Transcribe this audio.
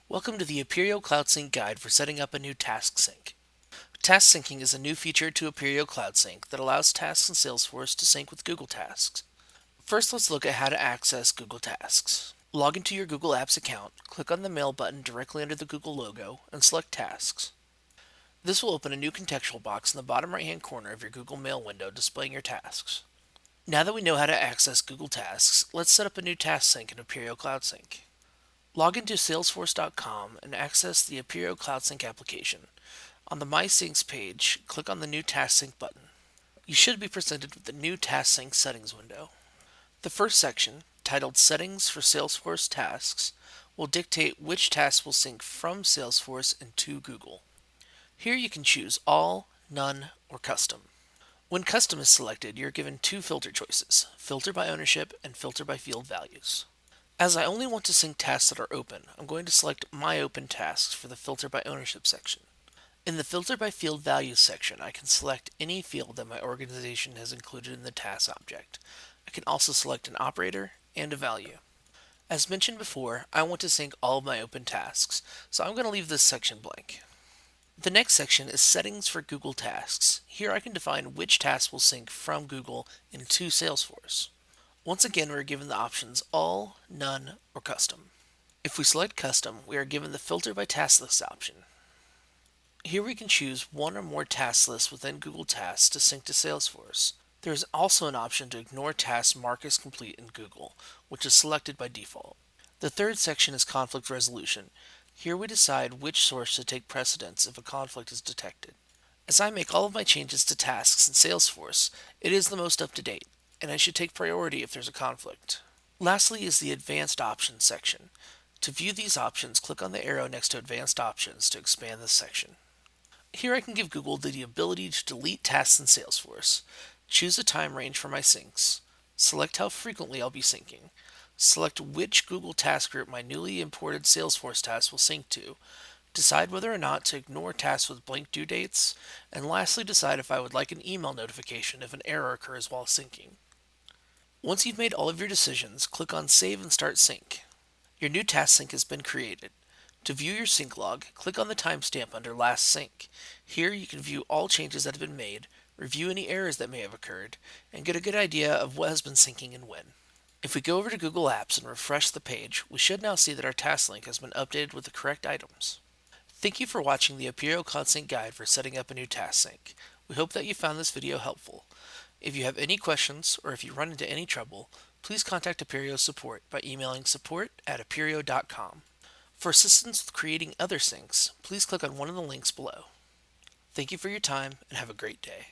Welcome to the Appirio Cloud Sync guide for setting up a new task sync. Task syncing is a new feature to Appirio Cloud Sync that allows tasks in Salesforce to sync with Google Tasks. First, let's look at how to access Google Tasks. Log into your Google Apps account, click on the Mail button directly under the Google logo, and select Tasks. This will open a new contextual box in the bottom right-hand corner of your Google Mail window displaying your tasks. Now that we know how to access Google Tasks, let's set up a new task sync in Appirio Cloud Sync. Log into salesforce.com and access the Appirio Cloud Sync application. On the My Syncs page, click on the New Task Sync button. You should be presented with the new Task Sync settings window. The first section, titled Settings for Salesforce Tasks, will dictate which tasks will sync from Salesforce and to Google. Here you can choose All, None, or Custom. When Custom is selected, you're given two filter choices, Filter by Ownership and Filter by Field Values. As I only want to sync tasks that are open, I'm going to select My Open Tasks for the Filter by Ownership section. In the Filter by Field Values section, I can select any field that my organization has included in the task object. I can also select an operator and a value. As mentioned before, I want to sync all of my open tasks, so I'm going to leave this section blank. The next section is Settings for Google Tasks. Here I can define which tasks will sync from Google into Salesforce. Once again, we are given the options All, None, or Custom. If we select Custom, we are given the Filter by Task List option. Here we can choose one or more task lists within Google Tasks to sync to Salesforce. There is also an option to ignore tasks marked as complete in Google, which is selected by default. The third section is Conflict Resolution. Here we decide which source should take precedence if a conflict is detected. As I make all of my changes to tasks in Salesforce, it is the most up-to-date, and I should take priority if there's a conflict. Lastly is the Advanced Options section. To view these options, click on the arrow next to Advanced Options to expand this section. Here I can give Google the ability to delete tasks in Salesforce, choose a time range for my syncs, select how frequently I'll be syncing, select which Google task group my newly imported Salesforce tasks will sync to, decide whether or not to ignore tasks with blank due dates, and lastly decide if I would like an email notification if an error occurs while syncing. Once you've made all of your decisions, click on Save and Start Sync. Your new task sync has been created. To view your sync log, click on the timestamp under Last Sync. Here you can view all changes that have been made, review any errors that may have occurred, and get a good idea of what has been syncing and when. If we go over to Google Apps and refresh the page, we should now see that our task link has been updated with the correct items. Thank you for watching the Appirio Cloud Sync guide for setting up a new task sync. We hope that you found this video helpful. If you have any questions or if you run into any trouble, please contact Appirio support by emailing support@appirio.com. For assistance with creating other syncs, please click on one of the links below. Thank you for your time and have a great day.